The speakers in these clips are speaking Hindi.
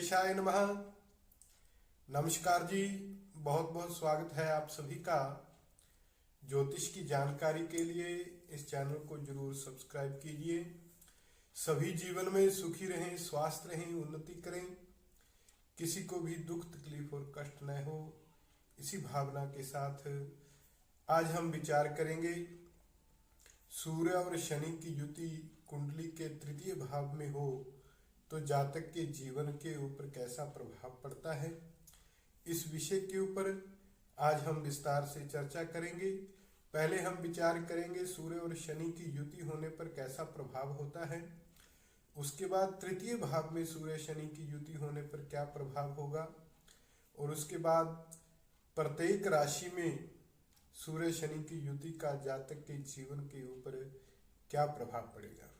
गणेशाय नमः। नमस्कार जी, बहुत बहुत स्वागत है आप सभी का। ज्योतिष की जानकारी के लिए इस चैनल को जरूर सब्सक्राइब कीजिए। सभी जीवन में सुखी रहें, स्वस्थ रहें, उन्नति करें, किसी को भी दुख तकलीफ और कष्ट न हो, इसी भावना के साथ आज हम विचार करेंगे सूर्य और शनि की युति कुंडली के तृतीय भाव में हो तो जातक के जीवन के ऊपर कैसा प्रभाव पड़ता है। इस विषय के ऊपर आज हम विस्तार से चर्चा करेंगे। पहले हम विचार करेंगे सूर्य और शनि की युति होने पर कैसा प्रभाव होता है। उसके बाद तृतीय भाव में सूर्य शनि की युति होने पर क्या प्रभाव होगा, और उसके बाद प्रत्येक राशि में सूर्य शनि की युति का जातक के जीवन के ऊपर क्या प्रभाव पड़ेगा।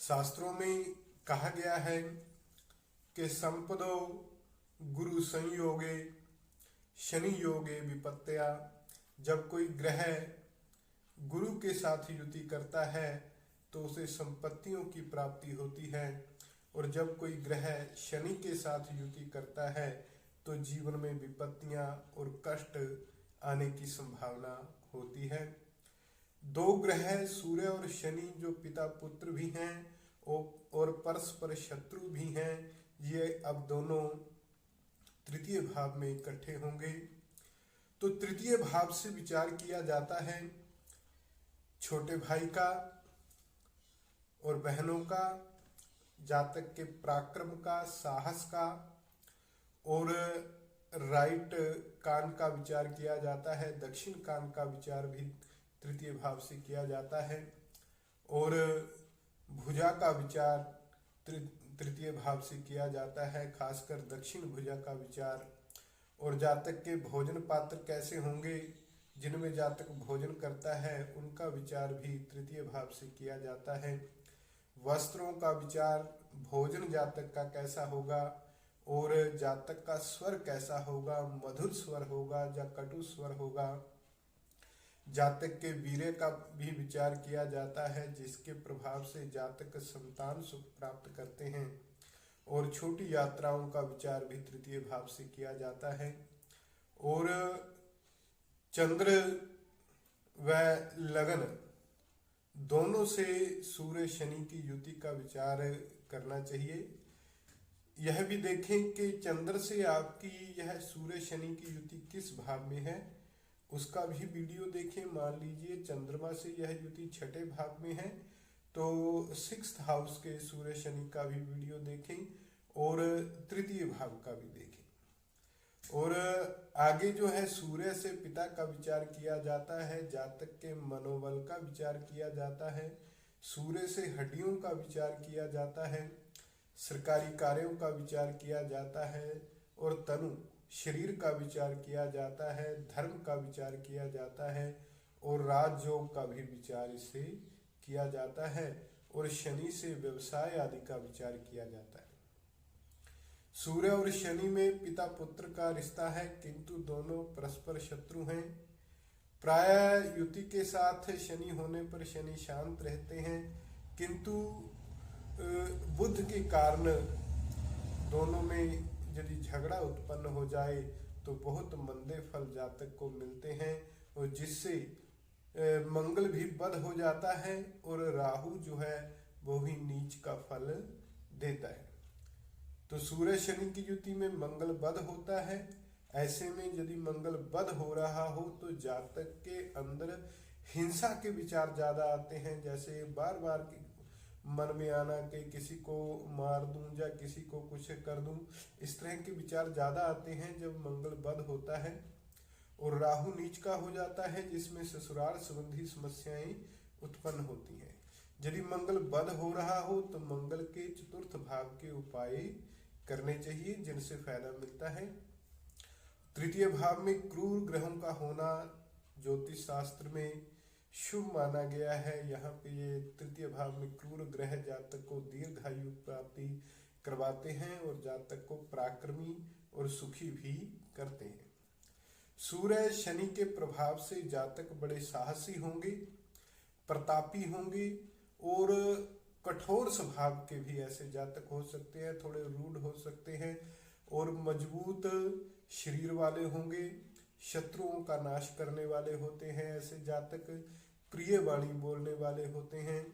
शास्त्रों में कहा गया है कि संपदो गुरु संयोगे शनि योगे विपत्त्या। जब कोई ग्रह गुरु के साथ युति करता है तो उसे संपत्तियों की प्राप्ति होती है, और जब कोई ग्रह शनि के साथ युति करता है तो जीवन में विपत्तियां और कष्ट आने की संभावना होती है। दो ग्रह सूर्य और शनि जो पिता पुत्र भी हैं और परस्पर शत्रु भी हैं, ये अब दोनों तृतीय भाव में इकट्ठे होंगे। तो तृतीय भाव से विचार किया जाता है छोटे भाई का और बहनों का, जातक के पराक्रम का, साहस का, और राइट कान का विचार किया जाता है। दक्षिण कान का विचार भी तृतीय भाव से किया जाता है, और भुजा का विचार तृतीय भाव से किया जाता है, खासकर दक्षिण भुजा का विचार। और जातक के भोजन पात्र कैसे होंगे, जिनमें जातक भोजन करता है उनका विचार भी तृतीय भाव से किया जाता है। वस्त्रों का विचार, भोजन जातक का कैसा होगा, और जातक का स्वर कैसा होगा, मधुर स्वर होगा या कटु स्वर होगा। जातक के वीर्य का भी विचार किया जाता है, जिसके प्रभाव से जातक संतान सुख प्राप्त करते हैं। और छोटी यात्राओं का विचार भी तृतीय भाव से किया जाता है। और चंद्र व लगन दोनों से सूर्य शनि की युति का विचार करना चाहिए। यह भी देखें कि चंद्र से आपकी यह सूर्य शनि की युति किस भाव में है, उसका भी वीडियो देखें। मान लीजिए चंद्रमा से यह युति छठे भाव में है तो 6th हाउस के सूर्य शनि का भी वीडियो देखें, और तृतीय भाव का भी देखें। और आगे जो है सूर्य से पिता का विचार किया जाता है, जातक के मनोबल का विचार किया जाता है, सूर्य से हड्डियों का विचार किया जाता है, सरकारी कार्यों का विचार किया जाता है, और तनु शरीर का विचार किया जाता है, धर्म का विचार किया जाता है, और राजयोग का भी विचार इससे किया जाता है, और शनि से व्यवसाय आदि का विचार किया जाता है। सूर्य और शनि में पिता पुत्र का रिश्ता है, किंतु दोनों परस्पर शत्रु हैं। प्राय युति के साथ शनि होने पर शनि शांत रहते हैं, किंतु बुध के कारण दोनों में यदि झगड़ा उत्पन्न हो जाए तो बहुत मंदे फल जातक को मिलते हैं, और जिससे मंगल भी बद हो जाता है, और राहु जो है वो भी नीच का फल देता है। तो सूर्य शनि की युति में मंगल बद होता है। ऐसे में यदि मंगल बद हो रहा हो तो जातक के अंदर हिंसा के विचार ज्यादा आते हैं, जैसे बार बार मन में आना कि किसी को मार दूं या किसी को कुछ कर दूं, इस तरह के विचार ज्यादा आते हैं जब मंगल बद होता है। और राहु नीच का हो जाता है, जिसमें ससुराल संबंधी समस्याएं उत्पन्न होती हैं। यदि मंगल बद हो रहा हो तो मंगल के चतुर्थ भाव के उपाय करने चाहिए, जिनसे फायदा मिलता है। तृतीय भाव में क्रूर ग्रहों का होना ज्योतिष शास्त्र में शुभ माना गया है। यहाँ पे ये तृतीय भाव में क्रूर ग्रह जातक को दीर्घायु प्राप्ति करवाते हैं, और जातक को पराक्रमी और सुखी भी करते हैं। सूर्य शनि के प्रभाव से जातक बड़े साहसी होंगे, प्रतापी होंगे, और कठोर स्वभाव के भी ऐसे जातक हो सकते हैं, थोड़े रूड हो सकते हैं और मजबूत शरीर वाले होंगे, शत्रुओं का नाश करने वाले होते हैं ऐसे जातक, प्रिय वाणी बोलने वाले होते हैं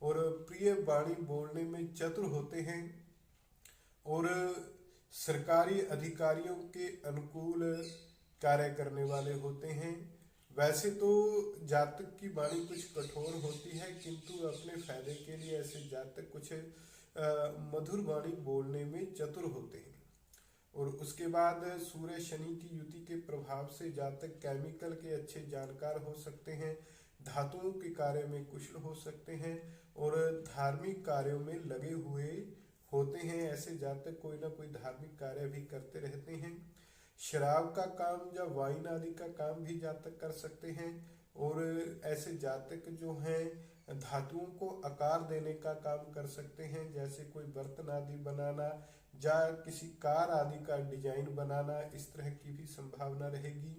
और प्रिय वाणी बोलने में चतुर होते हैं और सरकारी अधिकारियों के अनुकूल कार्य करने वाले होते हैं। वैसे तो जातक की वाणी कुछ कठोर होती है, किंतु अपने फायदे के लिए ऐसे जातक कुछ मधुर वाणी बोलने में चतुर होते हैं। और उसके बाद सूर्य शनि की युति के प्रभाव से जातक केमिकल के अच्छे जानकार हो सकते हैं, धातुओं के कार्य में कुशल हो सकते हैं और धार्मिक कार्यों में लगे हुए होते हैं। ऐसे जातक कोई ना कोई धार्मिक कार्य भी करते रहते हैं। शराब का काम या वाइन आदि का काम भी जातक कर सकते हैं और ऐसे जातक जो हैं धातुओं को आकार देने का काम कर सकते हैं, जैसे कोई बर्तन आदि बनाना या किसी कार आदि का डिजाइन बनाना, इस तरह की भी संभावना रहेगी।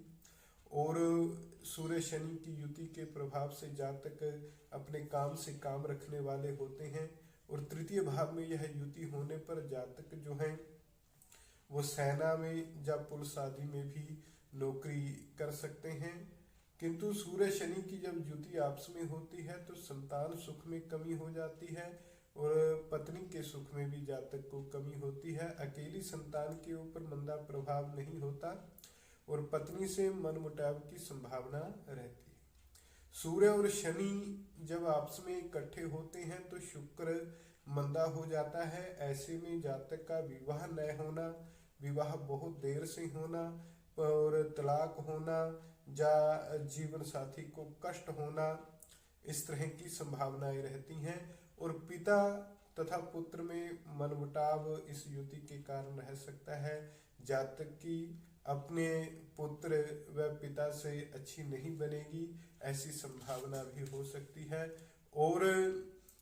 और सूर्य शनि की युति के प्रभाव से जातक अपने काम से काम रखने वाले होते हैं और तृतीय भाव में यह युति होने पर जातक जो हैं वो सेना में या पुलिस आदि में भी नौकरी कर सकते हैं। किंतु सूर्य शनि की जब युति आपस में होती है तो संतान सुख में कमी हो जाती है और पत्नी के सुख में भी जातक को कमी होती है। अकेली संतान के ऊपर मंदा प्रभाव नहीं होता और पत्नी से मनमुटाव की संभावना रहती है। सूर्य और शनि जब आपस में इकट्ठे होते हैं तो शुक्र मंदा हो जाता है। ऐसे में जातक का विवाह न होना, विवाह बहुत देर से होना और तलाक होना या जीवन साथी को कष्ट होना, इस तरह की संभावनाएं रहती हैं। और पिता तथा पुत्र में मनमुटाव इस युति के कारण रह सकता है। जातक की अपने पुत्र व पिता से अच्छी नहीं बनेगी, ऐसी संभावना भी हो सकती है। और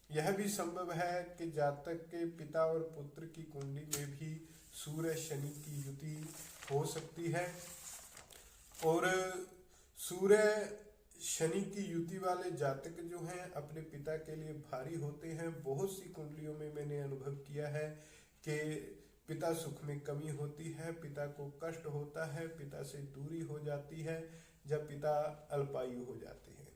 यह भी संभव है कि जातक के पिता और पुत्र की कुंडली में भी सूर्य शनि की युति हो सकती है। और सूर्य शनि की युति वाले जातक जो हैं अपने पिता के लिए भारी होते हैं। बहुत सी कुंडलियों में मैंने अनुभव किया है कि पिता सुख में कमी होती है, पिता को कष्ट होता है, पिता से दूरी हो जाती है, जब पिता अल्पायु हो जाते हैं।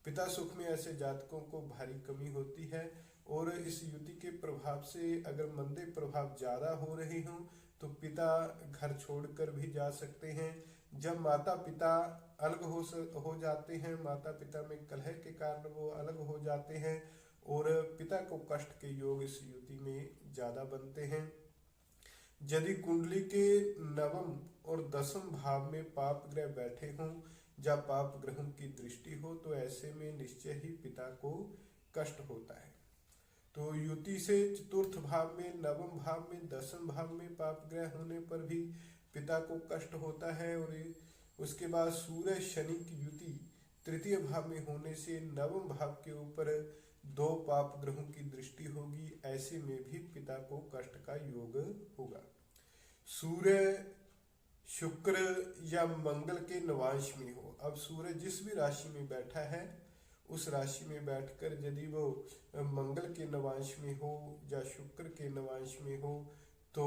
पिता सुख में ऐसे जातकों को भारी कमी होती है। और इस युति के प्रभाव से अगर मंदे प्रभाव ज्यादा हो रहे हों तो पिता घर छोड़कर भी जा सकते हैं। जब माता पिता अलग हो जाते हैं, माता पिता में कलह के कारण वो अलग हो जाते हैं और पिता को कष्ट के योग इस युति में ज्यादा बनते हैं। यदि कुंडली के नवम और दसम भाव में पाप ग्रह बैठे हों या पाप ग्रहों की दृष्टि हो तो ऐसे में निश्चय ही पिता को कष्ट होता है। तो युति से चतुर्थ भाव में, नवम भाव में, दसम भाव में पाप ग्रह होने पर भी पिता को कष्ट होता है। और उसके बाद सूर्य शनि की युति तृतीय भाव में होने से नवम भाव के ऊपर दो पाप ग्रहों की दृष्टि होगी, ऐसे में भी पिता को कष्ट का योग होगा। सूर्य शुक्र या मंगल के नवांश में हो, अब सूर्य जिस भी राशि में बैठा है उस राशि में बैठकर यदि वो मंगल के नवांश में हो या शुक्र के नवांश में हो तो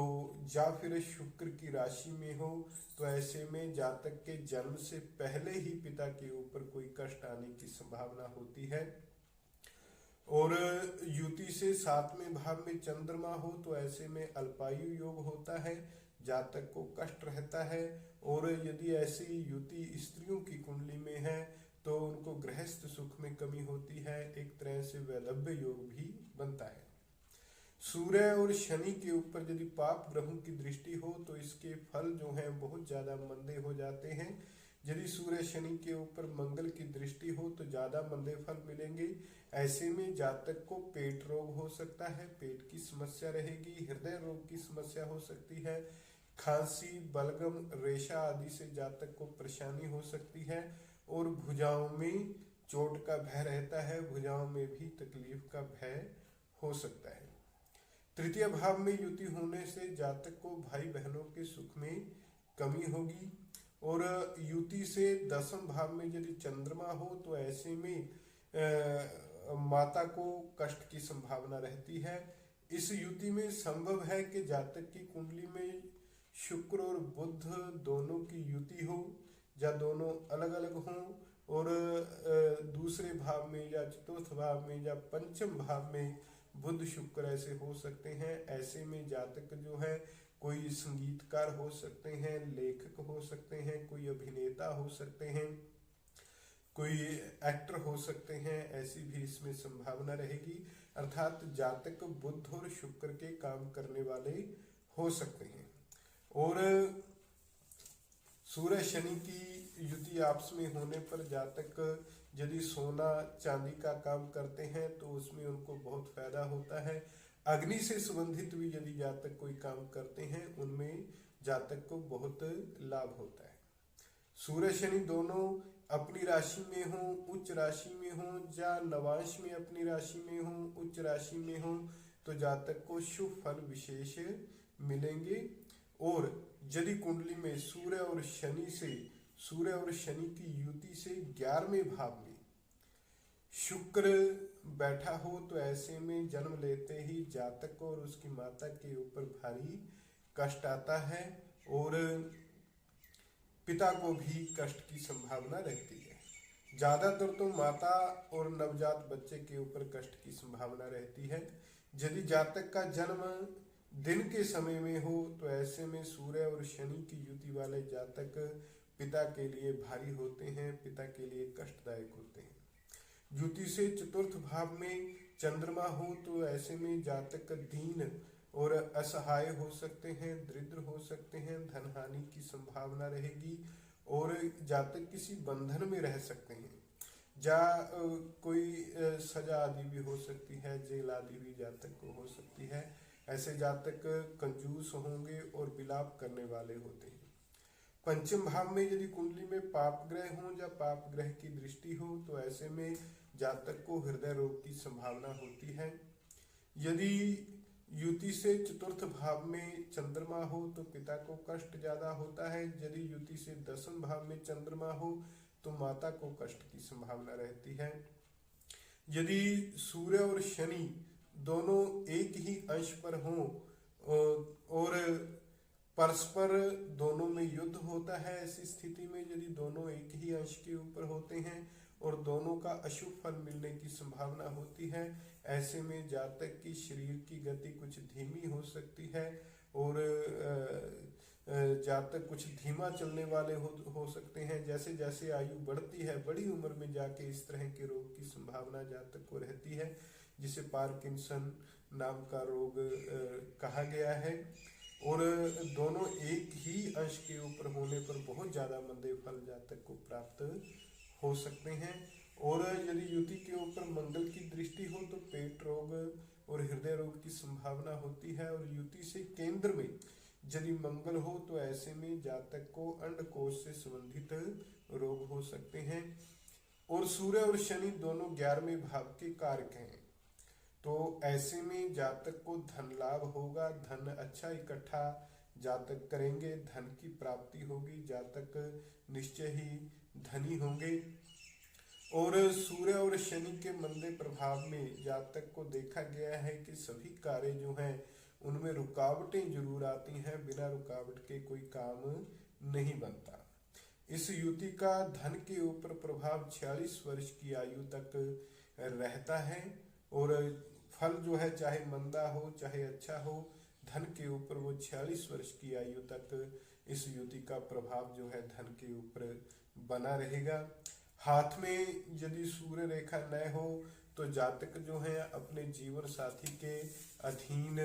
या फिर शुक्र की राशि में हो तो ऐसे में जातक के जन्म से पहले ही पिता के ऊपर कोई कष्ट आने की संभावना होती है। और युति से सातवें भाव में चंद्रमा हो तो ऐसे में अल्पायु योग होता है, जातक को कष्ट रहता है। और यदि ऐसी युति स्त्रियों की कुंडली में है तो उनको गृहस्थ सुख में कमी होती है, एक तरह से वैधव्य योग भी बनता है। सूर्य और शनि के ऊपर यदि पाप ग्रहों की दृष्टि हो तो इसके फल जो हैं बहुत ज्यादा मंदे हो जाते हैं। यदि सूर्य शनि के ऊपर मंगल की दृष्टि हो तो ज्यादा मंदे फल मिलेंगे। ऐसे में जातक को पेट रोग हो सकता है, पेट की समस्या रहेगी, हृदय रोग की समस्या हो सकती है, खांसी, बलगम, रेशा आदि से जातक को परेशानी हो सकती है और भुजाओं में चोट का भय रहता है, भुजाओं में भी तकलीफ का भय हो सकता है। तृतीय भाव में युति होने से जातक को भाई बहनों के सुख में कमी होगी। और युति से दसम भाव में यदि चंद्रमा हो तो ऐसे में माता को कष्ट की संभावना रहती है। इस युति में संभव है कि जातक की कुंडली में शुक्र और बुध दोनों की युति हो, या दोनों अलग अलग हों, और दूसरे भाव में या चतुर्थ भाव में या पंचम भाव में बुध शुक्र ऐसे हो सकते हैं। ऐसे में जातक जो है कोई संगीतकार हो सकते हैं, लेखक हो सकते हैं, कोई अभिनेता हो सकते हैं, कोई एक्टर हो सकते हैं, ऐसी भी इसमें संभावना रहेगी। अर्थात जातक बुध और शुक्र के काम करने वाले हो सकते हैं। और सूर्य शनि की युति आपस में होने पर जातक यदि सोना चांदी का काम करते हैं तो उसमें उनको बहुत फायदा होता है। अग्नि से संबंधित भी यदि जातक कोई काम करते हैं उनमें जातक को बहुत लाभ होता है। सूर्य शनि दोनों अपनी राशि में हो, उच्च राशि में हो, या नवांश में अपनी राशि में हो, उच्च राशि में हो, तो जातक को शुभ फल विशेष मिलेंगे। और यदि कुंडली में सूर्य और शनि की युति से 11वें भाव में शुक्र बैठा हो तो ऐसे में जन्म लेते ही जातक और उसकी माता के ऊपर भारी कष्ट आता है, और पिता को भी कष्ट की संभावना रहती है। ज्यादातर तो माता और नवजात बच्चे के ऊपर कष्ट की संभावना रहती है। यदि जातक का जन्म दिन के समय में हो तो ऐसे में सूर्य और शनि की युति वाले जातक पिता के लिए भारी होते हैं, पिता के लिए कष्टदायक होते हैं। युति से चतुर्थ भाव में चंद्रमा हो तो ऐसे में जातक दीन और असहाय हो सकते हैं, दरिद्र हो सकते हैं, धन हानि की संभावना रहेगी, और जातक किसी बंधन में रह सकते हैं, या कोई सजा आदि भी हो सकती है, जेल आदि भी जातक को हो सकती है। ऐसे जातक कंजूस होंगे और विलाप करने वाले होते हैं। पंचम भाव में यदि कुंडली में पाप ग्रह हो या पाप ग्रह की दृष्टि हो तो ऐसे में जातक को हृदय रोग की संभावना होती है। यदि युति से चतुर्थ भाव में चंद्रमा हो तो पिता को कष्ट ज्यादा होता है। यदि युति से दसम भाव में चंद्रमा हो तो माता को कष्ट की संभावना रहती है। यदि सूर्य और शनि दोनों एक ही अंश पर हों और परस्पर दोनों में युद्ध होता है, ऐसी स्थिति में यदि दोनों एक ही अंश के ऊपर होते हैं और दोनों का अशुभ फल मिलने की संभावना होती है, ऐसे में जातक की शरीर की गति कुछ धीमी हो सकती है, और जातक कुछ धीमा चलने वाले हो सकते हैं। जैसे जैसे आयु बढ़ती है, बड़ी उम्र में जाके इस तरह के रोग की संभावना जातक को रहती है, जिसे पार्किंसन नाम का रोग कहा गया है। और दोनों एक ही अंश के ऊपर होने पर बहुत ज्यादा मंदे फल जातक को प्राप्त हो सकते हैं। और यदि युति के ऊपर मंगल की दृष्टि हो तो पेट रोग और हृदय रोग की संभावना होती है। और युति से केंद्र में यदि मंगल हो तो ऐसे में जातक को अंडकोश से संबंधित रोग हो सकते हैं। और सूर्य और शनि दोनों 11वें भाव के कारक हैं, तो ऐसे में जातक को धन लाभ होगा, धन अच्छा इकट्ठा जातक करेंगे, धन की प्राप्ति होगी, जातक निश्चय ही धनी होंगे। और सूर्य और शनि के मंदे प्रभाव में जातक को देखा गया है कि सभी कार्य जो हैं उनमें रुकावटें जरूर आती हैं, बिना रुकावट के कोई काम नहीं बनता। इस युति का धन के ऊपर प्रभाव 46 वर्ष की आयु तक रहता है, और फल जो है चाहे मंदा हो चाहे अच्छा हो, धन के ऊपर वो 46 वर्ष की आयु तक इस युति का प्रभाव जो है धन के ऊपर बना रहेगा। हाथ में यदि सूर्य रेखा न हो तो जातक जो है अपने जीवन साथी के अधीन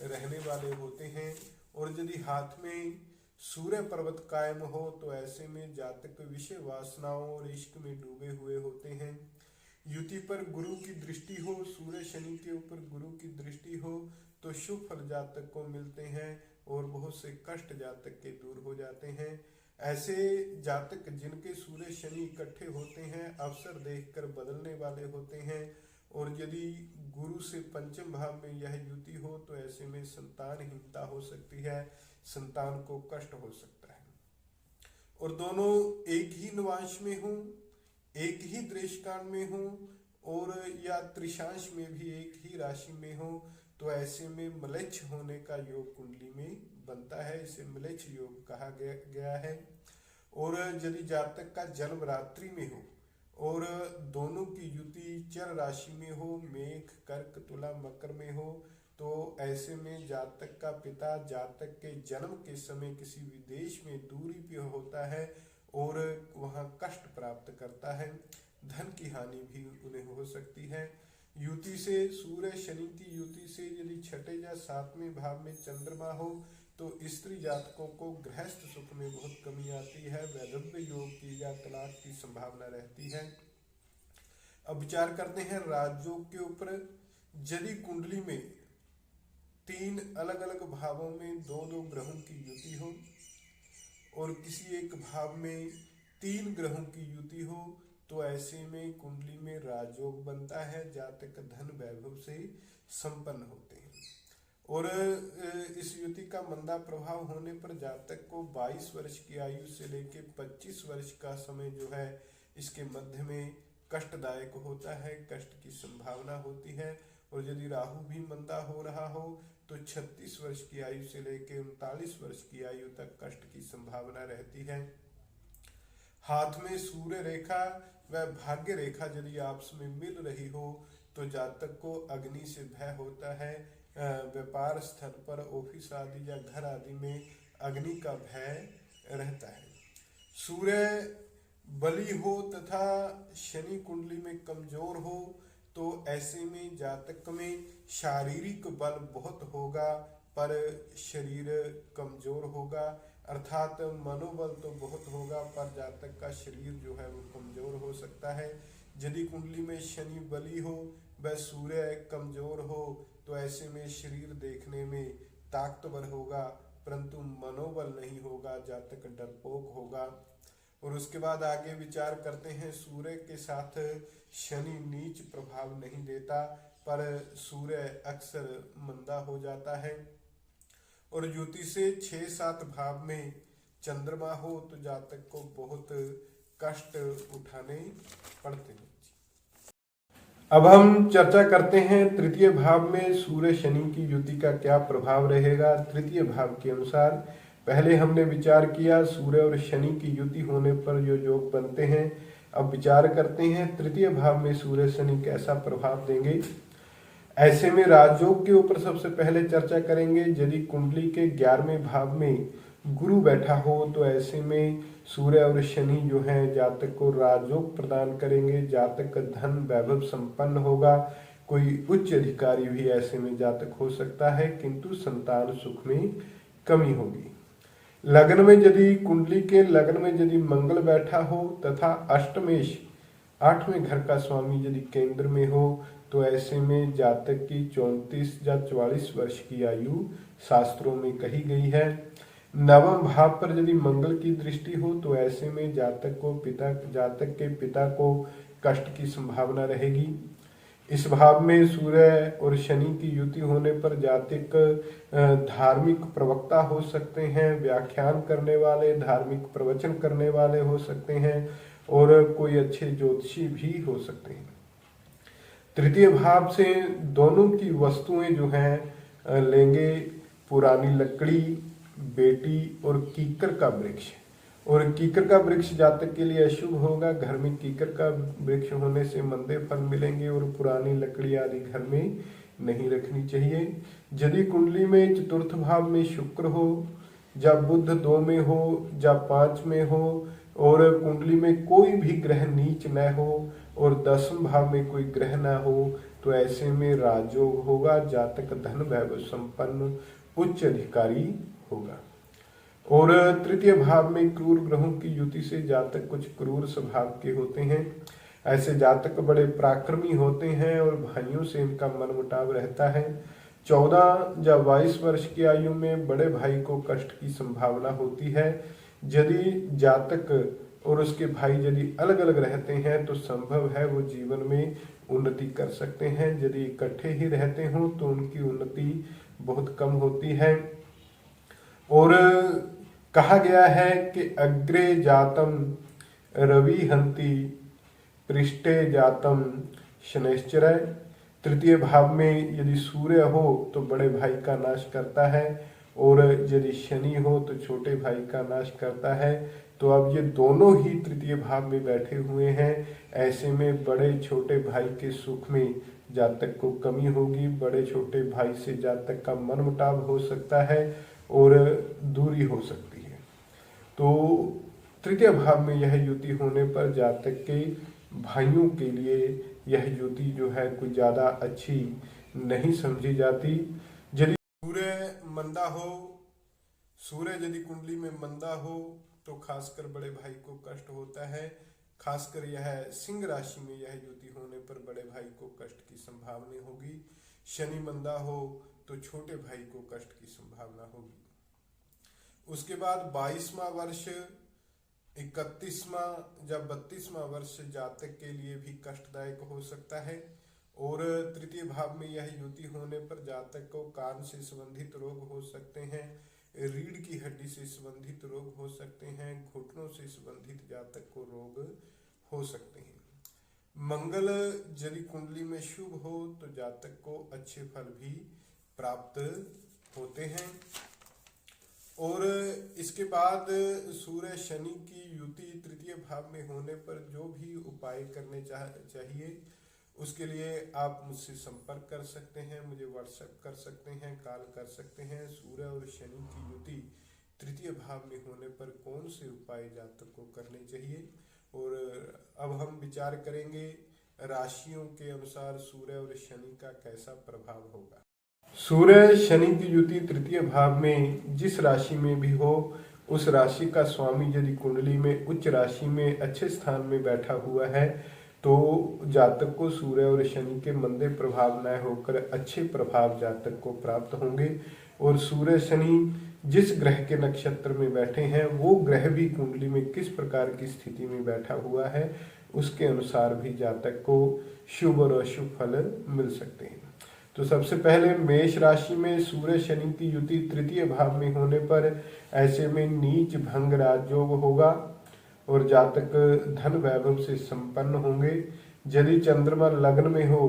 रहने वाले होते हैं। और यदि हाथ में सूर्य पर्वत कायम हो तो ऐसे में जातक विषय वासनाओं और इश्क में डूबे हुए होते हैं। युति पर गुरु की दृष्टि हो, सूर्य शनि के ऊपर गुरु की दृष्टि हो तो शुभ फल जातक को मिलते हैं और बहुत से कष्ट जातक के दूर हो जाते हैं। ऐसे जातक जिनके सूर्य शनि इकट्ठे होते हैं अवसर देखकर बदलने वाले होते हैं। और यदि गुरु से पंचम भाव में यह युति हो तो ऐसे में संतानहीनता हो सकती है, संतान को कष्ट हो सकता है। और दोनों एक ही नवांश में हो, एक ही देशकाल में हो और या त्रिशांश में भी एक ही राशि में हो तो ऐसे में म्लेच्छ होने का योग कुंडली में बनता है, इसे म्लेच्छ योग कहा गया है। और यदि जातक का जन्म रात्रि में हो और दोनों की युति चर राशि में हो, मेष कर्क तुला मकर में हो, तो ऐसे में जातक का पिता जातक के जन्म के समय किसी विदेश में दूरी पे होता है और वहाँ कष्ट प्राप्त करता है, धन की हानि भी उन्हें हो सकती है। युति से सूर्य शनि की युति से यदि छठे या सातवें भाव में चंद्रमा हो तो स्त्री जातकों को गृहस्थ सुख में बहुत कमी आती है, वैधव्य योग की या तलाक की संभावना रहती है। अब विचार करते हैं राजयोग के ऊपर। यदि कुंडली में 3 अलग अलग भावों में 2-2 ग्रहों की युति हो और किसी एक भाव में 3 ग्रहों की युति हो तो ऐसे में कुंडली में राजयोग बनता है, जातक धन वैभव से संपन्न होते हैं। और इस युति का मंदा प्रभाव होने पर जातक को 22 वर्ष की आयु से लेकर 25 वर्ष का समय जो है इसके मध्य में कष्टदायक होता है, कष्ट की संभावना होती है। और यदि राहु भी मंदा हो रहा हो तो 36 वर्ष की आयु से लेकर 39 वर्ष की आयु तक कष्ट की संभावना रहती है। हाथ में सूर्य रेखा व भाग्य रेखा यदि आपस में मिल रही हो तो जातक को अग्नि से भय होता है, व्यापार स्थल पर, ऑफिस आदि या घर आदि में अग्नि का भय रहता है। सूर्य बली हो तथा शनि कुंडली में कमजोर हो तो ऐसे में जातक में शारीरिक बल बहुत होगा पर शरीर कमजोर होगा, अर्थात मनोबल तो बहुत होगा पर जातक का शरीर जो है वो कमजोर हो सकता है। यदि कुंडली में शनि बली हो व सूर्य कमजोर हो तो ऐसे में शरीर देखने में ताकतवर होगा परंतु मनोबल नहीं होगा, जातक डरपोक होगा। और उसके बाद आगे विचार करते हैं, सूर्य के साथ शनि नीच प्रभाव नहीं देता पर सूर्य अक्सर मंदा हो जाता है। और युति से 6-7 भाव में चंद्रमा हो तो जातक को बहुत कष्ट उठाने पड़ते हैं। अब हम चर्चा करते हैं तृतीय भाव में सूर्य शनि की युति का क्या प्रभाव रहेगा। तृतीय भाव के अनुसार पहले हमने विचार किया सूर्य और शनि की युति होने पर जो योग बनते हैं। अब विचार करते हैं तृतीय भाव में सूर्य शनि कैसा प्रभाव देंगे। ऐसे में राजयोग के ऊपर सबसे पहले चर्चा करेंगे। यदि कुंडली के 11वें भाव में गुरु बैठा हो तो ऐसे में सूर्य और शनि जो है जातक को राजयोग प्रदान करेंगे, जातक का धन वैभव संपन्न होगा, कोई उच्च अधिकारी भी ऐसे में जातक हो सकता है किंतु संतान सुख में कमी होगी। लग्न में यदि कुंडली के लग्न में यदि मंगल बैठा हो तथा अष्टमेश 8वें घर का स्वामी यदि केंद्र में हो तो ऐसे में जातक की 34 या 44 वर्ष की आयु शास्त्रों में कही गई है। नवम भाव पर यदि मंगल की दृष्टि हो तो ऐसे में जातक के पिता को कष्ट की संभावना रहेगी। इस भाव में सूर्य और शनि की युति होने पर जातक धार्मिक प्रवक्ता हो सकते हैं, व्याख्यान करने वाले, धार्मिक प्रवचन करने वाले हो सकते हैं और कोई अच्छे ज्योतिषी भी हो सकते हैं। तृतीय भाव से दोनों की वस्तुएं जो हैं लेंगे पुरानी लकड़ी, बेटी और कीकर का वृक्ष। और कीकर का वृक्ष जातक के लिए अशुभ होगा, घर में कीकर का वृक्ष होने से मंदे फल मिलेंगे और पुरानी लकड़ी आदि घर में नहीं रखनी चाहिए। यदि कुंडली में चतुर्थ भाव में शुक्र हो या बुध 2 में हो या 5 में हो और कुंडली में कोई भी ग्रह नीच न हो और 10वें भाव में कोई ग्रह न हो तो ऐसे में राजयोग होगा, जातक धन वैभव संपन्न उच्च अधिकारी होगा। और तृतीय भाव में क्रूर ग्रहों की युति से जातक कुछ क्रूर स्वभाव के होते हैं। ऐसे जातक बड़े पराक्रमी होते हैं और भाइयों से इनका मनमुटाव रहता है। 14 या 22 वर्ष की आयु में बड़े भाई को कष्ट की संभावना होती है। यदि जातक और उसके भाई यदि अलग अलग रहते हैं तो संभव है वो जीवन में उन्नति कर सकते हैं। यदि इकट्ठे ही रहते हों तो उनकी उन्नति बहुत कम होती है। और कहा गया है कि अग्रे जातम रवि हंति, पृष्ठे जातम शनैश्चर। तृतीय भाव में यदि सूर्य हो तो बड़े भाई का नाश करता है, और यदि शनि हो तो छोटे भाई का नाश करता है। तो अब ये दोनों ही तृतीय भाव में बैठे हुए हैं। ऐसे में बड़े छोटे भाई के सुख में जातक को कमी होगी, बड़े छोटे भाई से जातक का मनमुटाव हो सकता है और दूरी हो सकती है। तो तृतीय भाव में यह युति होने पर जातक के भाइयों के लिए यह युति जो है कोई ज्यादा अच्छी नहीं समझी जाती। यदि सूर्य मंदा हो, सूर्य यदि कुंडली में मंदा हो तो खासकर बड़े भाई को कष्ट होता है। खासकर यह सिंह राशि में यह युति होने पर बड़े भाई को कष्ट की संभावना होगी। शनि मंदा हो तो छोटे भाई को कष्ट की संभावना होगी। उसके बाद 22वां वर्ष, 31वां या 32वां वर्ष जातक के लिए भी कष्टदायक हो सकता है। और तृतीय भाव में यह युति होने पर जातक को कान से संबंधित रोग हो सकते हैं, रीढ़ की हड्डी से संबंधित रोग हो सकते हैं, घुटनों से संबंधित जातक को रोग हो सकते हैं। मंगल यदि कुंडली में शुभ हो तो जातक को अच्छे फल भी प्राप्त होते हैं। और इसके बाद सूर्य शनि की युति तृतीय भाव में होने पर जो भी उपाय करने चाहिए उसके लिए आप मुझसे संपर्क कर सकते हैं, मुझे व्हाट्सएप कर सकते हैं, कॉल कर सकते हैं। सूर्य और शनि की युति तृतीय भाव में होने पर कौन से उपाय जातक को करने चाहिए। और अब हम विचार करेंगे राशियों के अनुसार सूर्य और शनि का कैसा प्रभाव होगा। सूर्य शनि की युति तृतीय भाव में जिस राशि में भी हो, उस राशि का स्वामी यदि कुंडली में उच्च राशि में अच्छे स्थान में बैठा हुआ है तो जातक को सूर्य और शनि के मंदे प्रभाव न होकर अच्छे प्रभाव जातक को प्राप्त होंगे। और सूर्य शनि जिस ग्रह के नक्षत्र में बैठे हैं वो ग्रह भी कुंडली में किस प्रकार की स्थिति में बैठा हुआ है उसके अनुसार भी जातक को शुभ और अशुभ फल मिल सकते हैं। तो सबसे पहले मेष राशि में सूर्य शनि की युति तृतीय भाव में होने पर ऐसे में नीच भंग राजयोग होगा और जातक धन वैभव से संपन्न होंगे। यदि चंद्रमा लग्न में हो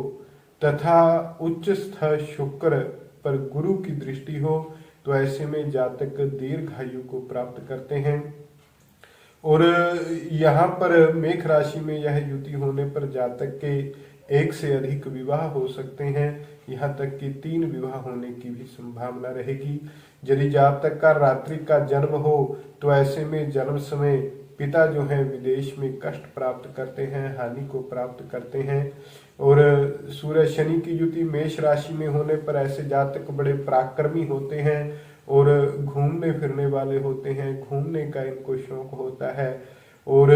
तथा उच्च स्थ शुक्र पर गुरु की दृष्टि हो तो ऐसे में जातक दीर्घायु को प्राप्त करते हैं। और यहाँ पर मेष राशि में यह युति होने पर जातक के एक से अधिक विवाह हो सकते हैं, यहाँ तक कि 3 विवाह होने की भी संभावना रहेगी। यदि जातक का रात्रि का जन्म हो तो ऐसे में जन्म समय पिता जो है विदेश में कष्ट प्राप्त करते हैं, हानि को प्राप्त करते हैं। और सूर्य शनि की युति मेष राशि में होने पर ऐसे जातक बड़े पराक्रमी होते हैं और घूमने फिरने वाले होते हैं, घूमने का इनको शौक होता है। और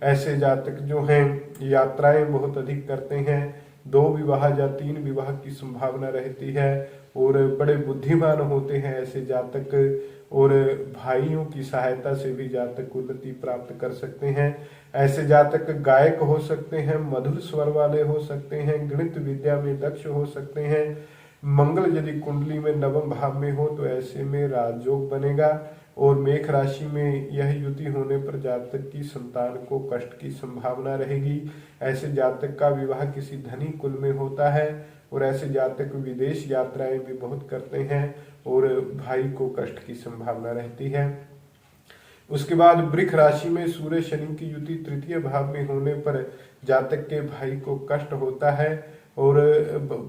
ऐसे जातक जो हैं यात्राएं बहुत अधिक करते हैं, 2 विवाह या 3 विवाह की संभावना रहती है। और बड़े बुद्धिमान होते हैं ऐसे जातक, और भाइयों की सहायता से भी जातक उन्नति प्राप्त कर सकते हैं। ऐसे जातक गायक हो सकते हैं, मधुर स्वर वाले हो सकते हैं, गणित विद्या में दक्ष हो सकते हैं। मंगल यदि कुंडली में नवम भाव में हो तो ऐसे में राजयोग बनेगा। और मेष राशि में यह युति होने पर जातक की संतान को कष्ट की संभावना रहेगी। ऐसे जातक का विवाह किसी धनी कुल में होता है और ऐसे जातक विदेश यात्राएं भी बहुत करते हैं और भाई को कष्ट की संभावना रहती है। उसके बाद वृष राशि में सूर्य शनि की युति तृतीय भाव में होने पर जातक के भाई को कष्ट होता है। और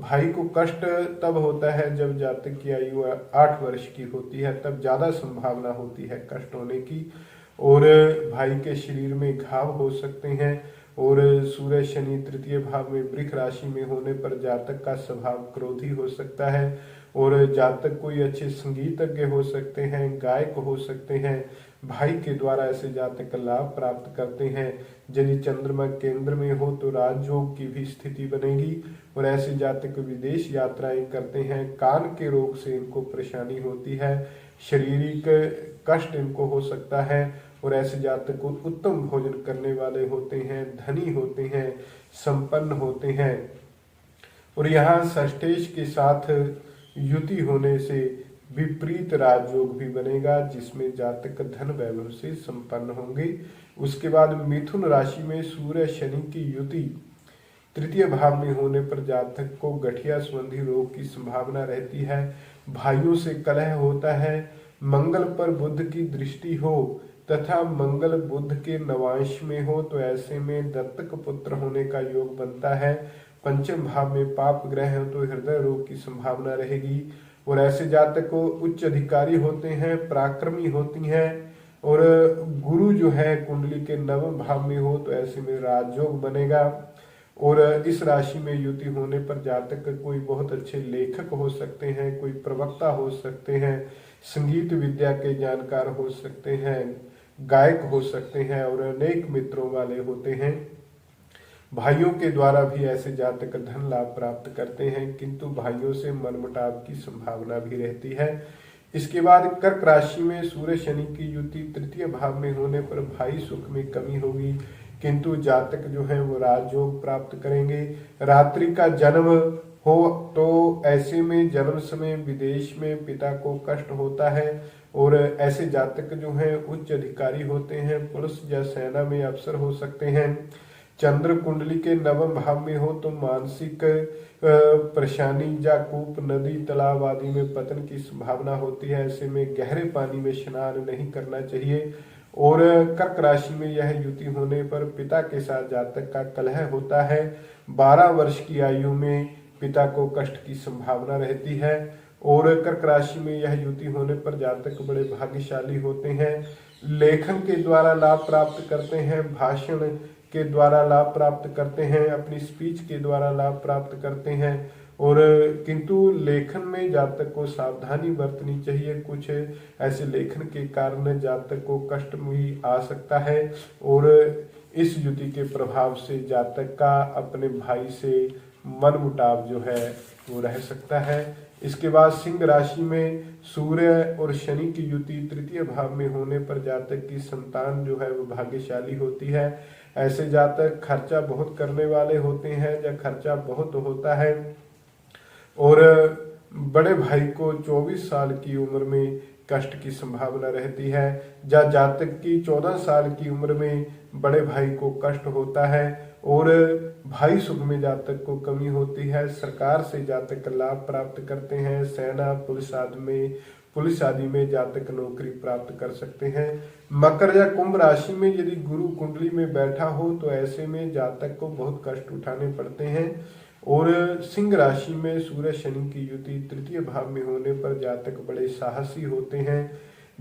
भाई को कष्ट तब होता है जब जातक की आयु 8 वर्ष की होती है, तब ज्यादा संभावना होती है कष्ट होने की। और भाई के शरीर में घाव हो सकते हैं। और सूर्य शनि तृतीय भाव में वृष राशि में होने पर जातक का स्वभाव क्रोधी हो सकता है और जातक कोई अच्छे संगीतज्ञ हो सकते हैं, गायक हो सकते हैं। भाई के द्वारा ऐसे जातक लाभ प्राप्त करते हैं। यदि चंद्रमा केंद्र में हो तो राजयोग की भी स्थिति बनेगी और ऐसे जातक विदेश यात्राएं करते हैं। कान के रोग से इनको परेशानी होती है, शारीरिक कष्ट इनको हो सकता है। और ऐसे जातक को उत्तम भोजन करने वाले होते हैं, धनी होते हैं, संपन्न होते हैं। और यहाँ षष्ठेश के साथ युति होने से विपरीत राजयोग भी बनेगा जिसमें जातक धन वैभव से संपन्न होंगे। उसके बाद मिथुन राशि में सूर्य शनि की युति तृतीय भाव में होने पर जातक को गठिया संबंधी रोग की संभावना रहती है। भाइयों से कलह होता है। मंगल पर बुध की दृष्टि हो तथा मंगल बुध के नवांश में हो तो ऐसे में दत्तक पुत्र होने का योग बनता है। पंचम भाव में पाप ग्रह हो तो हृदय रोग की संभावना रहेगी। और ऐसे जातक को उच्च अधिकारी होते हैं, पराक्रमी होती हैं। और गुरु जो है कुंडली के नवम भाव में हो तो ऐसे में राजयोग बनेगा। और इस राशि में युति होने पर जातक कोई बहुत अच्छे लेखक हो सकते हैं, कोई प्रवक्ता हो सकते हैं, संगीत विद्या के जानकार हो सकते हैं, गायक हो सकते हैं और अनेक मित्रों वाले होते हैं। भाइयों के द्वारा भी ऐसे जातक धन लाभ प्राप्त करते हैं, किंतु भाइयों से मनमुटाव की संभावना भी रहती है। इसके बाद कर्क राशि में सूर्य शनि की युति तृतीय भाव में होने पर भाई सुख में कमी होगी, किंतु जातक जो है वो राजयोग प्राप्त करेंगे। रात्रि का जन्म हो तो ऐसे में जन्म समय विदेश में पिता को कष्ट होता है। और ऐसे जातक जो हैं उच्च अधिकारी होते हैं, पुलिस या सेना में अफसर हो सकते हैं। चंद्र कुंडली के नवम भाव में हो तो मानसिक परेशानी या कूप, नदी, तालाब आदि में पतन की संभावना होती है। ऐसे में गहरे पानी में स्नान नहीं करना चाहिए। और कर्क राशि में यह युति होने पर पिता के साथ जातक का कलह होता है। 12 वर्ष की आयु में पिता को कष्ट की संभावना रहती है। और कर्क राशि में यह युति होने पर जातक बड़े भाग्यशाली होते हैं, लेखन के द्वारा लाभ प्राप्त करते हैं, भाषण के द्वारा लाभ प्राप्त करते हैं, अपनी स्पीच के द्वारा लाभ प्राप्त करते हैं। और किंतु लेखन में जातक को सावधानी बरतनी चाहिए। कुछ ऐसे लेखन के कारण जातक को कष्ट भी आ सकता है। और इस युति के प्रभाव से जातक का अपने भाई से मनमुटाव जो है वो रह सकता है। इसके बाद सिंह राशि में सूर्य और शनि की युति तृतीय भाव में होने पर जातक की संतान जो है वो भाग्यशाली होती है। ऐसे जातक खर्चा बहुत करने वाले होते हैं या खर्चा बहुत होता है। और बड़े भाई को 24 साल की उम्र में कष्ट की संभावना रहती है। या जातक की 14 साल की उम्र में बड़े भाई को कष्ट होता है। और भाई सुख में जातक को कमी होती है। सरकार से जातक लाभ प्राप्त करते हैं। सेना, पुलिस आदि में जातक नौकरी प्राप्त कर सकते हैं। मकर या कुंभ राशि में यदि गुरु कुंडली में बैठा हो तो ऐसे में जातक को बहुत कष्ट उठाने पड़ते हैं। और सिंह राशि में सूर्य शनि की युति तृतीय भाव में होने पर जातक बड़े साहसी होते हैं,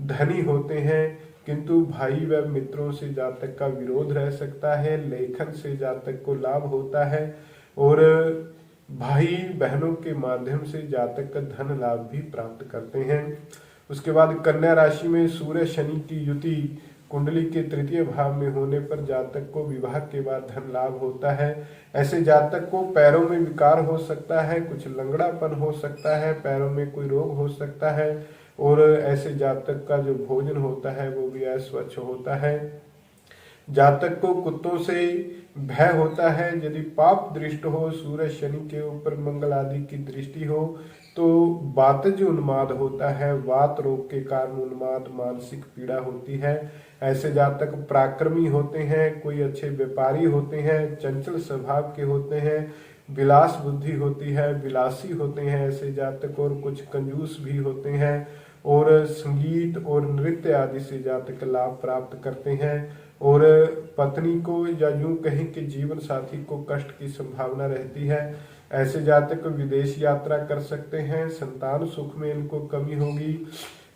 धनी होते हैं, किंतु भाई व मित्रों से जातक का विरोध रह सकता है। लेखन से जातक को लाभ होता है। और भाई बहनों के माध्यम से जातक का धन लाभ भी प्राप्त करते हैं। उसके बाद कन्या राशि में सूर्य शनि की युति कुंडली के तृतीय भाव में होने पर जातक को विवाह के बाद धन लाभ होता है। ऐसे जातक को पैरों में विकार हो सकता है, कुछ लंगड़ापन हो सकता है, पैरों में कोई रोग हो सकता है। और ऐसे जातक का जो भोजन होता है वो भी अस्वच्छ होता है। जातक को कुत्तों से भय होता है। यदि पाप दृष्ट हो, सूर्य शनि के ऊपर मंगल आदि की दृष्टि हो तो वातज उन्माद होता है। वात रोग के कारण उन्माद, मानसिक पीड़ा होती है। ऐसे जातक पराक्रमी होते हैं, कोई अच्छे व्यापारी होते हैं, चंचल स्वभाव के होते हैं, विलास बुद्धि होती है, विलासी होते हैं ऐसे जातक। और कुछ कंजूस भी होते हैं। और संगीत और नृत्य आदि से जातक लाभ प्राप्त करते हैं। और पत्नी को या यूं कहें कि जीवन साथी को कष्ट की संभावना रहती है। ऐसे जातक विदेश यात्रा कर सकते हैं। संतान सुख में इनको कमी होगी,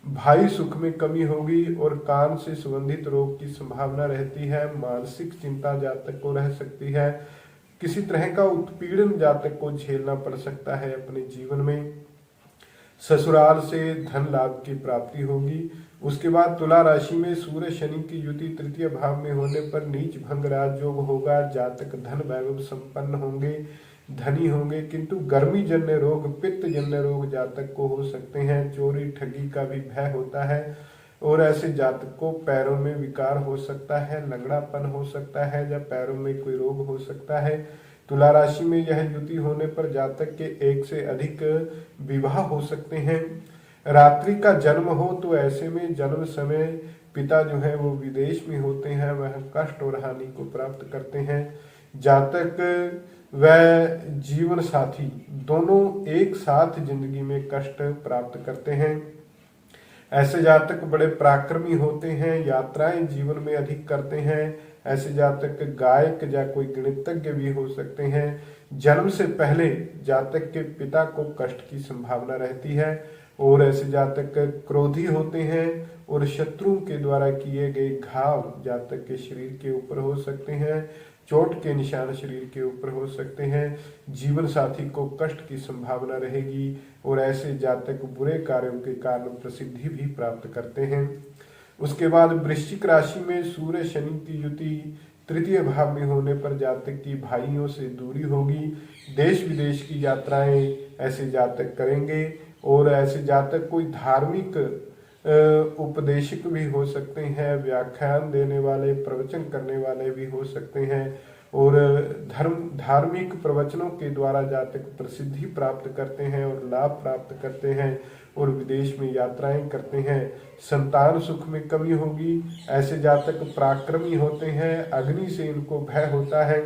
भाई सुख में कमी होगी। और कान से संबंधित रोग की संभावना रहती है। मानसिक चिंता जातक को रह सकती है। किसी तरह का उत्पीड़न जातक को झेलना पड़ सकता है अपने जीवन में। ससुराल से धन लाभ की प्राप्ति होगी। उसके बाद तुला राशि में सूर्य शनि की युति तृतीय भाव में होने पर नीच भंग राजयोग होगा। जातक धन वैभव संपन्न होंगे, धनी होंगे, किंतु गर्मी जन्य रोग, पित्त जन्य रोग जातक को हो सकते हैं। चोरी ठगी का भी भय होता है। और ऐसे जातक को पैरों में विकार हो सकता है, लंगड़ापन हो सकता है या पैरों में कोई रोग हो सकता है। तुला राशि में यह युति होने पर जातक के एक से अधिक विवाह हो सकते हैं। रात्रि का जन्म हो तो ऐसे में जन्म समय पिता जो है वो विदेश में होते हैं, वह कष्ट और हानि को प्राप्त करते हैं। जातक व जीवन साथी दोनों एक साथ जिंदगी में कष्ट प्राप्त करते हैं। ऐसे जातक बड़े पराक्रमी होते हैं, यात्राएं जीवन में अधिक करते हैं। ऐसे जातक गायक या कोई गणितज्ञ भी हो सकते हैं। जन्म से पहले जातक के पिता को कष्ट की संभावना रहती है। और ऐसे जातक क्रोधी होते हैं और शत्रुओं के द्वारा किए गए घाव जातक के शरीर के ऊपर हो सकते हैं। चोट के निशान शरीर के ऊपर हो सकते हैं। जीवन साथी को कष्ट की संभावना रहेगी और ऐसे जातक बुरे कार्यों के कारण प्रसिद्धि भी प्राप्त करते हैं। उसके बाद वृश्चिक राशि में सूर्य शनि की युति तृतीय भाव में होने पर जातक की भाइयों से दूरी होगी। देश विदेश की यात्राएं ऐसे जातक करेंगे और ऐसे जातक कोई धार्मिक उपदेशक भी हो सकते हैं, व्याख्यान देने वाले, प्रवचन करने वाले भी हो सकते हैं और धार्मिक प्रवचनों के द्वारा जातक प्रसिद्धि प्राप्त करते हैं और लाभ प्राप्त करते हैं और विदेश में यात्राएं करते हैं। संतान सुख में कमी होगी। ऐसे जातक पराक्रमी होते हैं, अग्नि से इनको भय होता है।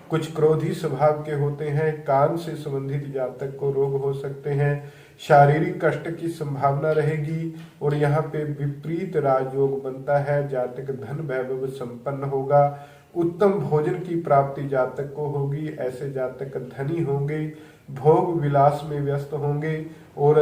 कुछ क्रोधी स्वभाव के होते हैं। कान से संबंधित जातक को रोग हो सकते हैं। शारीरिक कष्ट की संभावना रहेगी और यहाँ पे विपरीत राजयोग बनता है। जातक धन वैभव संपन्न होगा। उत्तम भोजन की प्राप्ति जातक को होगी। ऐसे जातक धनी होंगे, भोग विलास में व्यस्त होंगे और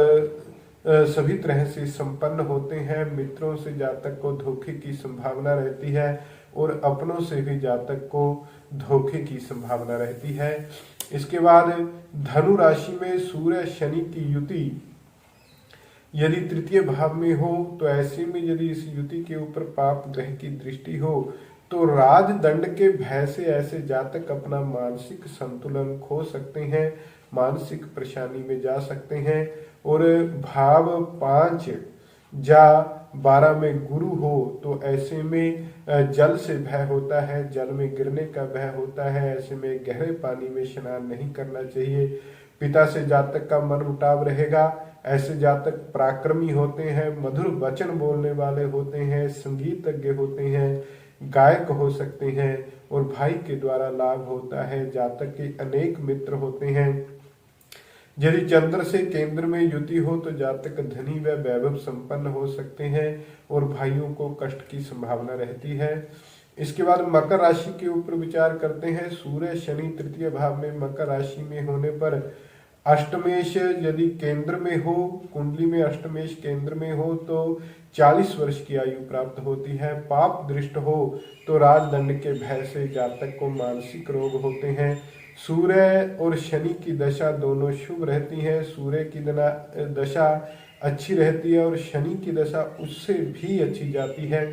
सभी तरह से संपन्न होते हैं। मित्रों से जातक को धोखे की संभावना रहती है और अपनों से भी जातक को धोखे की संभावना रहती है। इसके बाद धनु राशि में सूर्य शनि की युति यदि तृतीय भाव में हो तो ऐसे में यदि इस युति के ऊपर पाप ग्रह की दृष्टि हो तो राजदंड के भय से ऐसे जातक अपना मानसिक संतुलन खो सकते हैं, मानसिक परेशानी में जा सकते हैं। और भाव 5 या 12 में गुरु हो तो ऐसे में जल से भय होता है, जल में गिरने का भय होता है। ऐसे में गहरे पानी में स्नान नहीं करना चाहिए। पिता से जातक का मन मुटाव रहेगा। ऐसे जातक पराक्रमी होते हैं, मधुर वचन बोलने वाले होते हैं, संगीतज्ञ होते हैं, गायक हो सकते हैं और भाई के द्वारा लाभ होता है। जातक के अनेक मित्र होते हैं। यदि चंद्र से केंद्र में युति हो तो जातक धनी व वैभव संपन्न हो सकते हैं और भाइयों को कष्ट की संभावना रहती है। इसके बाद मकर राशि के ऊपर विचार करते हैं। सूर्य शनि तृतीय भाव में मकर राशि में होने पर अष्टमेश यदि केंद्र में हो, कुंडली में अष्टमेश केंद्र में हो तो 40 वर्ष की आयु प्राप्त होती है। पाप दृष्ट हो तो राजदंड के भय से जातक को मानसिक रोग होते हैं। सूर्य और शनि की दशा दोनों शुभ रहती है। सूर्य की दशा अच्छी रहती है और शनि की दशा उससे भी अच्छी जाती है।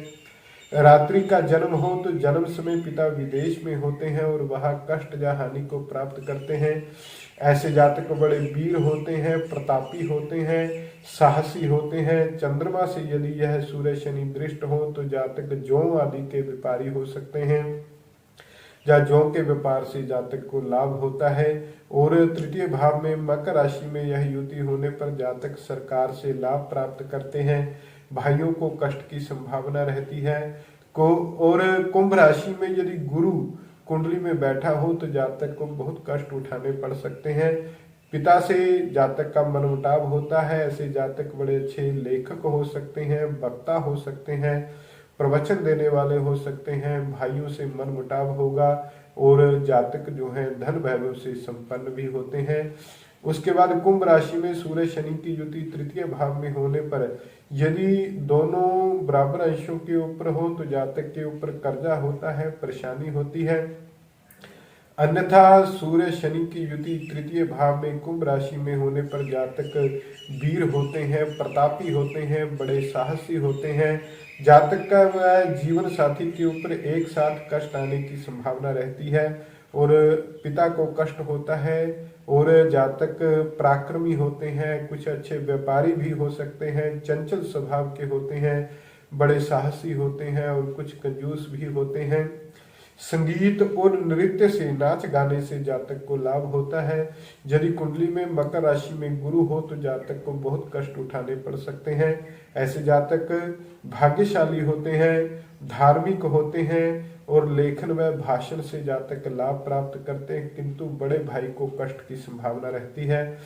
रात्रि का जन्म हो तो जन्म समय पिता विदेश में होते हैं और वहां कष्ट या हानि को प्राप्त करते हैं। ऐसे जातक बड़े वीर होते हैं, प्रतापी होते हैं, साहसी होते हैं। चंद्रमा से यदि यह सूर्य शनि दृष्ट हो तो जातक जौ आदि के व्यापारी हो सकते हैं या जौ के व्यापार से जातक को लाभ होता है। और तृतीय भाव में मकर राशि में यह युति होने पर जातक सरकार से लाभ प्राप्त करते हैं। भाइयों को कष्ट की संभावना रहती है। और कुंभ राशि में यदि गुरु कुंडली में बैठा हो तो जातक को बहुत कष्ट उठाने पड़ सकते हैं। पिता से जातक का मनमुटाव होता है। ऐसे जातक बड़े अच्छे लेखक हो सकते हैं, वक्ता हो सकते हैं, प्रवचन देने वाले हो सकते हैं। भाइयों से मनमुटाव होगा और जातक जो है धन वैभव से संपन्न भी होते हैं। उसके बाद कुंभ राशि में सूर्य शनि की युति तृतीय भाव में होने पर यदि दोनों बराबर अंशों के ऊपर हो तो जातक के ऊपर कर्जा होता है, परेशानी होती है। अन्यथा सूर्य शनि की युति तृतीय भाव में कुंभ राशि में होने पर जातक वीर होते हैं, प्रतापी होते हैं, बड़े साहसी होते हैं। जातक का जीवन साथी के ऊपर एक साथ कष्ट आने की संभावना रहती है और पिता को कष्ट होता है। और जातक पराक्रमी होते हैं, कुछ अच्छे व्यापारी भी हो सकते हैं, चंचल स्वभाव के होते हैं, बड़े साहसी होते हैं और कुछ कंजूस भी होते हैं। संगीत और नृत्य से, नाच गाने से जातक को लाभ होता है। यदि कुंडली में मकर राशि में गुरु हो तो जातक को बहुत कष्ट उठाने पड़ सकते हैं। ऐसे जातक भाग्यशाली होते हैं, धार्मिक होते हैं और लेखन व भाषण से जातक लाभ प्राप्त करते हैं, किंतु बड़े भाई को कष्ट की संभावना रहती है।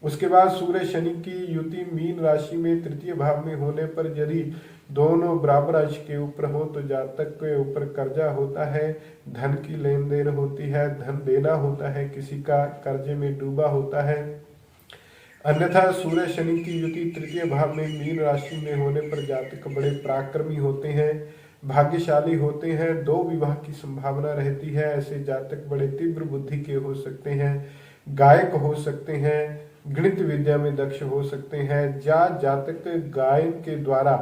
उसके बाद सूर्य शनि की युति मीन राशि में तृतीय भाव में होने पर यदि दोनों बराबर अंश के ऊपर हो तो जातक के ऊपर कर्जा होता है, धन की लेन देन होती है, धन देना होता है, किसी का कर्जे में डूबा होता है। अन्यथा सूर्य शनि की युति तृतीय भाव में मीन राशि में होने पर जातक बड़े पराक्रमी होते हैं, भाग्यशाली होते हैं, दो विवाह की संभावना रहती है। ऐसे जातक बड़े तीव्र बुद्धि के हो सकते हैं, गायक हो सकते हैं, गणित विद्या में दक्ष हो सकते हैं। जातक गायन के द्वारा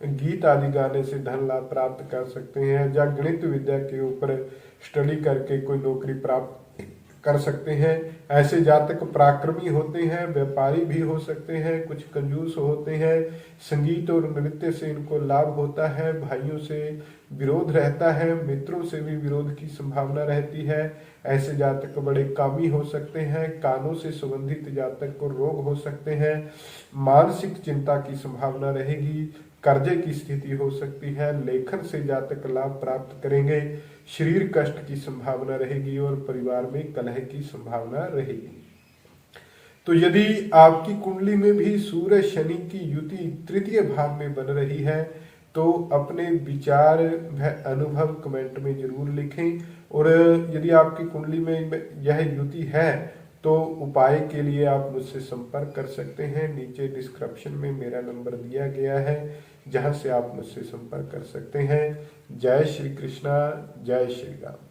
गीत आदि गाने से धन लाभ प्राप्त कर सकते हैं, या गणित विद्या के ऊपर स्टडी करके कोई नौकरी प्राप्त कर सकते हैं। ऐसे जातक पराक्रमी होते हैं, व्यापारी भी हो सकते हैं, कुछ कंजूस होते हैं। संगीत और नृत्य से इनको लाभ होता है, भाइयों से विरोध रहता है, मित्रों से भी विरोध की संभावना रहती है। ऐसे जातक बड़े कामी हो सकते हैं, कानों से संबंधित जातक को रोग हो सकते हैं, मानसिक चिंता की संभावना रहेगी, कर्जे की स्थिति हो सकती है, लेखन से जातक लाभ प्राप्त करेंगे, शरीर कष्ट की संभावना रहेगी और परिवार में कलह की संभावना रहेगी। तो यदि आपकी कुंडली में भी सूर्य शनि की युति तृतीय भाव में बन रही है तो अपने विचार व अनुभव कमेंट में जरूर लिखें। और यदि आपकी कुंडली में यह युति है तो उपाय के लिए आप मुझसे संपर्क कर सकते हैं। नीचे डिस्क्रिप्शन में मेरा नंबर दिया गया है, जहां से आप मुझसे संपर्क कर सकते हैं। जय श्री कृष्णा, जय श्री राम।